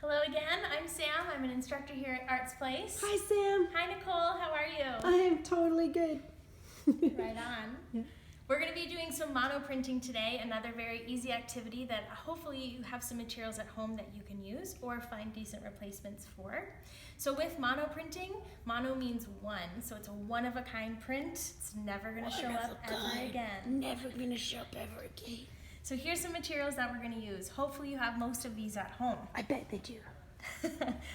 Hello again, I'm Sam. I'm an instructor here at artsPlace. Hi, Sam. Hi, Nicole. How are you? I am totally good. Right on. Yeah. We're going to be doing some mono printing today, another very easy activity that hopefully you have some materials at home that you can use or find decent replacements for. So with mono printing, mono means one, so it's a one-of-a-kind print. It's never going to show up ever again. Never going to show up ever again. So here's some materials that we're going to use. Hopefully you have most of these at home. I bet they do.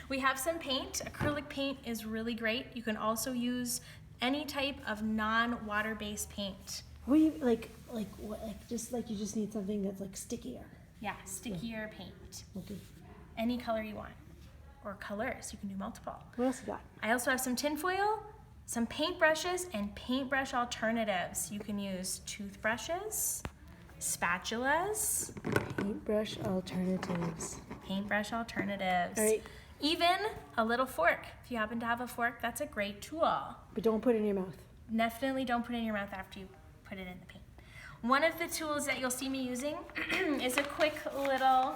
We have some paint. Acrylic paint is really great. You can also use any type of non-water-based paint. What do you like what? Like you just need something that's like stickier. Yeah, stickier paint. Okay. Any color you want, or colors. You can do multiple. What else you got? I also have some tinfoil, some paintbrushes, and paintbrush alternatives. You can use toothbrushes, spatulas, Paintbrush alternatives. paintbrush alternatives. All right. Even a little fork. If you happen to have a fork, that's a great tool. But don't put it in your mouth. Definitely don't put it in your mouth after you put it in the paint. One of the tools that you'll see me using is a quick little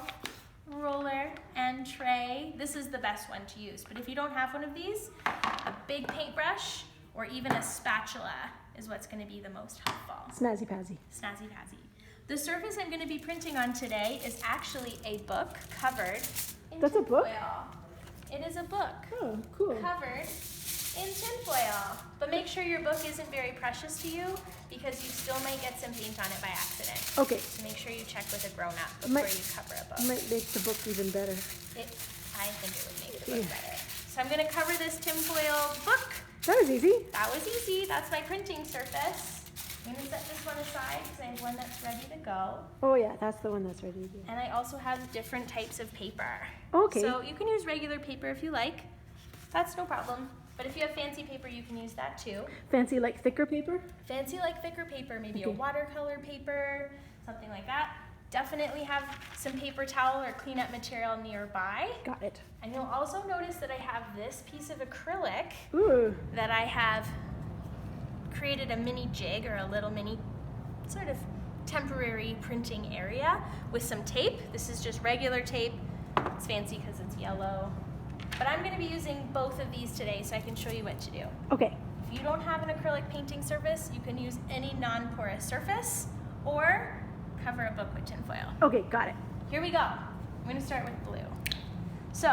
roller and tray. This is the best one to use, but if you don't have one of these, a big paintbrush or even a spatula is what's going to be the most helpful. Snazzy Pazzy. Snazzy Pazzy. The surface I'm going to be printing on today is actually a book covered in That's a book? tinfoil. It is a book Oh, cool. covered in tinfoil. But make sure your book isn't very precious to you because you still might get some paint on it by accident. Okay. So make sure you check with a grown-up before you cover a book. Might make the book even better. I think it would make the book better. So I'm going to cover this tinfoil book. That was easy. That was easy. That's my printing surface. I'm going to set this one aside because I have one that's ready to go. Oh yeah, that's the one that's ready to go. And I also have different types of paper. Okay. So you can use regular paper if you like. That's no problem. But if you have fancy paper, you can use that too. Fancy like thicker paper? Fancy like thicker paper, maybe a Okay. watercolor paper, something like that. Definitely have some paper towel or cleanup material nearby. Got it. And you'll also notice that I have this piece of acrylic Ooh. that I have created a mini jig or a little mini sort of temporary printing area with some tape. This is just regular tape. It's fancy because it's yellow. But I'm going to be using both of these today so I can show you what to do. Okay. If you don't have an acrylic painting surface, you can use any non-porous surface or cover a book with tinfoil. Okay, got it. Here we go. I'm going to start with blue. So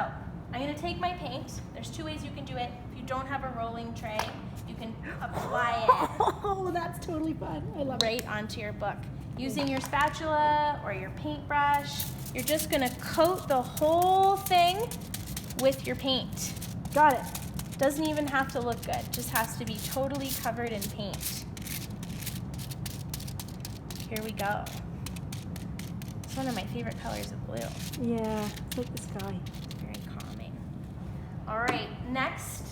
I'm going to take my paint. There's two ways you can do it. If you don't have a rolling tray, you can apply it Oh, that's totally fun. I love it. right onto your book. Using your spatula or your paintbrush, you're just going to coat the whole thing with your paint. Got it. Doesn't even have to look good, just has to be totally covered in paint. Here we go. It's one of my favorite colors of blue. Yeah, it's like the sky. Very calming. All right, next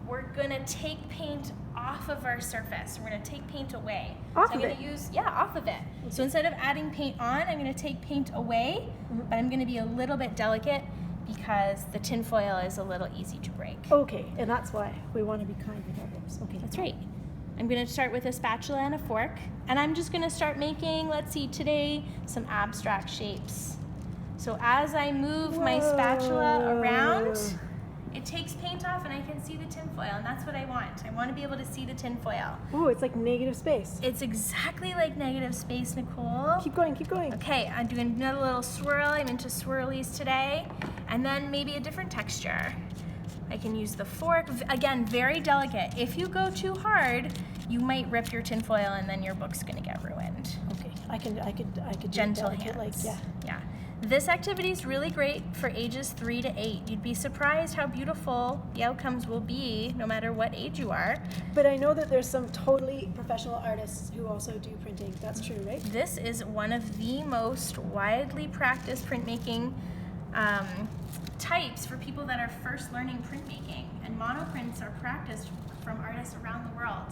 we're gonna take paint off of our surface. We're gonna take paint away. Off so I'm of gonna it? use, yeah, off of it. So instead of adding paint on, I'm gonna take paint away, but I'm gonna be a little bit delicate because the tinfoil is a little easy to break. Okay, and that's why we want to be kind with our books. Okay. That's right. I'm going to start with a spatula and a fork, and I'm just going to start making, let's see, today, some abstract shapes. So as I move my spatula around, it takes paint off and I can see the tinfoil, and that's what I want. I want to be able to see the tinfoil. Oh, it's like negative space. It's exactly like negative space, Nicole. Keep going, keep going. Okay, I'm doing another little swirl. I'm into swirlies today. And then maybe a different texture. I can use the fork. Again, very delicate. If you go too hard, you might rip your tinfoil and then your book's gonna get ruined. Okay, I could Gentle do hands. like, yeah. Yeah. This activity is really great for ages 3 to 8. You'd be surprised how beautiful the outcomes will be no matter what age you are. But I know that there's some totally professional artists who also do printing. That's true, right? This is one of the most widely practiced printmaking types for people that are first learning printmaking. And monoprints are practiced from artists around the world,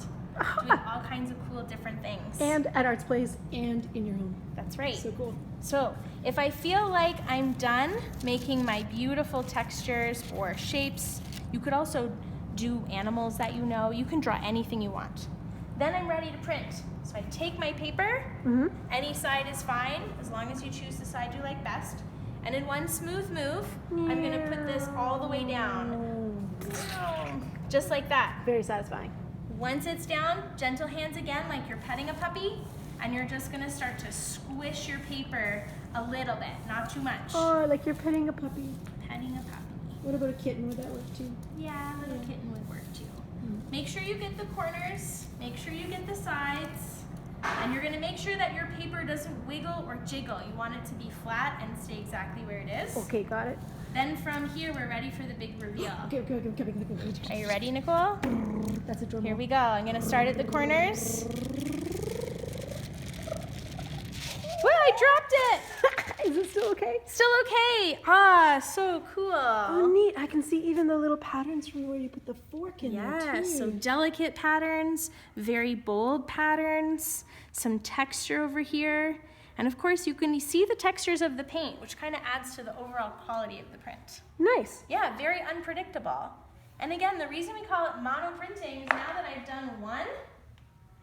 doing all kinds of cool different things. And at artsPlace and in your home. That's right. So cool. So if I feel like I'm done making my beautiful textures or shapes, you could also do animals that you know. You can draw anything you want. Then I'm ready to print. So I take my paper, any side is fine, as long as you choose the side you like best, And in one smooth move, I'm gonna put this all the way down. Just like that. Very satisfying. Once it's down, gentle hands again like you're petting a puppy, and you're just gonna start to squish your paper a little bit, not too much. Oh, like you're petting a puppy. Petting a puppy. What about a kitten? Would that work too? Yeah, a little kitten would work too. Make sure you get the corners, make sure you get the sides, and you're gonna make sure that your paper doesn't wiggle or jiggle. You want it to be flat and stay exactly where it is. Okay, got it. Then from here, we're ready for the big reveal. Okay. Are you ready, Nicole? That's a drum. Here we go. I'm gonna start at the corners. Whoa, I dropped it! Is it still okay? Still okay. Ah, so cool. Oh, neat. I can see even the little patterns from where you put the fork in there, too. Yes, so delicate patterns, very bold patterns, some texture over here. And of course, you can see the textures of the paint, which kind of adds to the overall quality of the print. Nice. Yeah, very unpredictable. And again, the reason we call it mono printing is now that I've done one,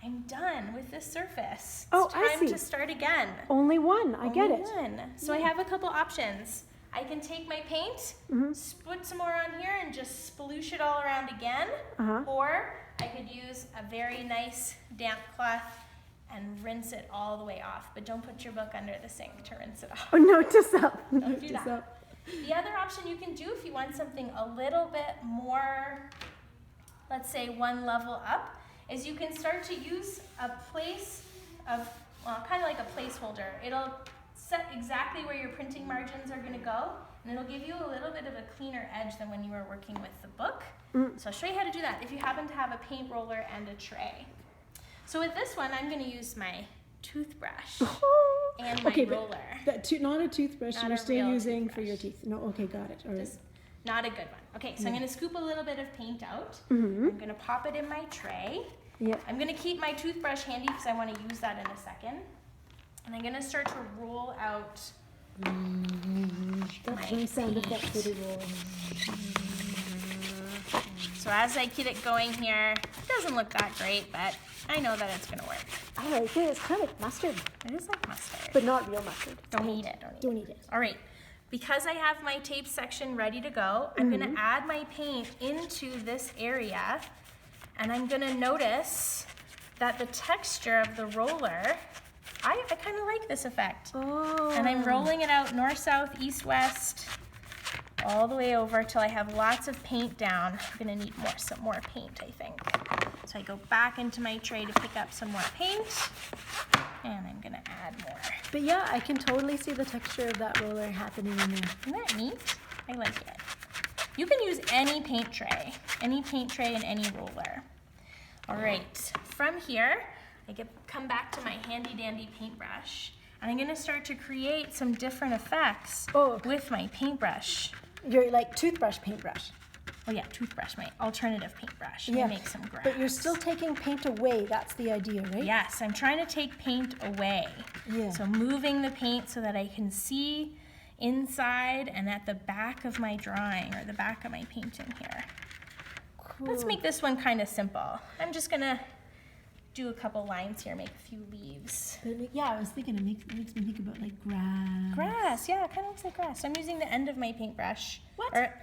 I'm done with this surface. Oh, it's I time see. to start again. Only one. I get it. One. So I have a couple options. I can take my paint, put some more on here, and just sploosh it all around again. Or I could use a very nice damp cloth and rinse it all the way off. But don't put your book under the sink to rinse it off. Oh, note to self. Don't do that. The other option you can do if you want something a little bit more, let's say one level up, is you can start to use a place of, well, kind of like a placeholder. It'll set exactly where your printing margins are going to go, and it'll give you a little bit of a cleaner edge than when you were working with the book. So I'll show you how to do that if you happen to have a paint roller and a tray. So with this one, I'm going to use my toothbrush and my roller. But not a toothbrush Not you're a still real using toothbrush. for your teeth. No, okay, got it. All right. Just not a good one. Okay, so I'm going to scoop a little bit of paint out. I'm going to pop it in my tray. Yeah. I'm going to keep my toothbrush handy because I want to use that in a second. And I'm going to start to roll out That's my sound effect for the roll. So as I get it going here, it doesn't look that great, but I know that it's going to work. I like it. It's kind of like mustard, It is like mustard. but not real mustard. Don't eat it. Don't eat it. All right. Because I have my tape section ready to go, I'm going to add my paint into this area, and I'm going to notice that the texture of the roller, I kind of like this effect. Oh. And I'm rolling it out north, south, east, west, all the way over till I have lots of paint down. I'm going to need some more paint, I think. So I go back into my tray to pick up some more paint, and I'm going to add more. But yeah, I can totally see the texture of that roller happening in there. Isn't that neat? I like it. You can use any paint tray and any roller. All right, from here, I come back to my handy dandy paintbrush, and I'm gonna start to create some different effects with my paintbrush. Your like toothbrush paintbrush. Oh yeah, toothbrush, my alternative paintbrush. Yeah. Make some grass. But you're still taking paint away. That's the idea, right? Yes, I'm trying to take paint away. Yeah. So moving the paint so that I can see inside and at the back of my drawing or the back of my painting here. Cool. Let's make this one kind of simple. I'm just gonna do a couple lines here, make a few leaves. Yeah, I was thinking it makes me think about like grass. Grass, yeah, it kind of looks like grass. So I'm using the end of my paintbrush,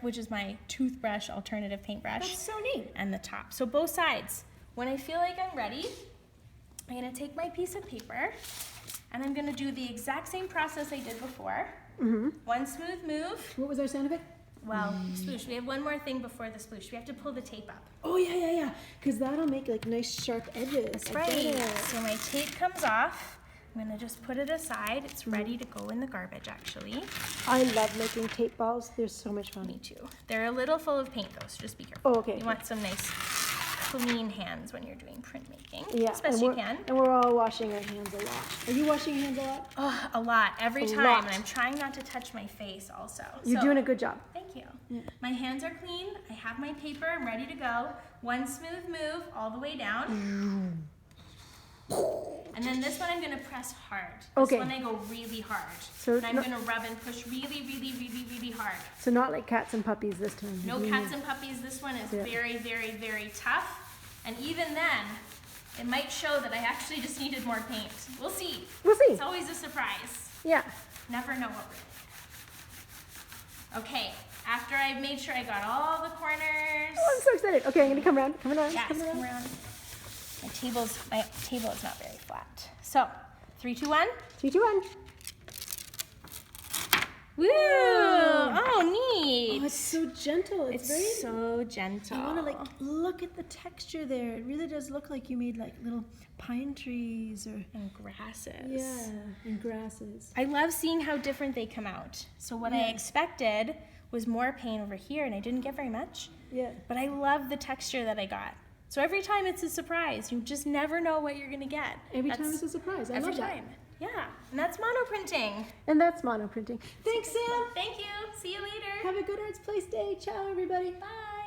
which is my toothbrush alternative paintbrush. That's so neat. And the top. So both sides. When I feel like I'm ready, I'm gonna take my piece of paper and I'm gonna do the exact same process I did before. One smooth move. What was our sound of it? Well, sploosh. We have one more thing before the sploosh. We have to pull the tape up. Oh yeah. Because that'll make like nice sharp edges. That's right. So my tape comes off. I'm gonna just put it aside. It's ready to go in the garbage, actually. I love making tape balls. They're so much fun. Me too. They're a little full of paint though, so just be careful. Oh, okay. You want some nice clean hands when you're doing printmaking. Yeah, As best you can. And we're all washing our hands a lot. Are you washing your hands a lot? Oh, a lot, every time. lot. And I'm trying not to touch my face also. You're doing a good job. Thank you. My hands are clean. I have my paper. I'm ready to go. One smooth move all the way down. And then this one I'm going to press hard. This one I go really hard. So and I'm going to rub and push really, really, really, really hard. So not like cats and puppies this time. No cats and puppies. This one is very, very, very tough. And even then, it might show that I actually just needed more paint. We'll see. We'll see. It's always a surprise. Yeah. Never know what we're doing. Okay, after I made sure I got all the corners. Oh, I'm so excited. Okay, I'm gonna come around. Yes, come around. My table is not very flat. So, 3, 2, 1. 3, 2, 1. Woo! Oh, neat. Oh, it's so gentle. It's very so gentle. I want to like look at the texture there. It really does look like you made like little pine trees or And grasses. yeah, and grasses. I love seeing how different they come out. So what I expected was more paint over here, and I didn't get very much. Yeah. But I love the texture that I got. So every time it's a surprise. You just never know what you're gonna get. Every time it's a surprise. I Every love time. Yeah, and that's monoprinting. that. And that's mono printing. Thanks, Sam. Thank you. See you later. Have a good artsPlace day. Ciao, everybody. Bye.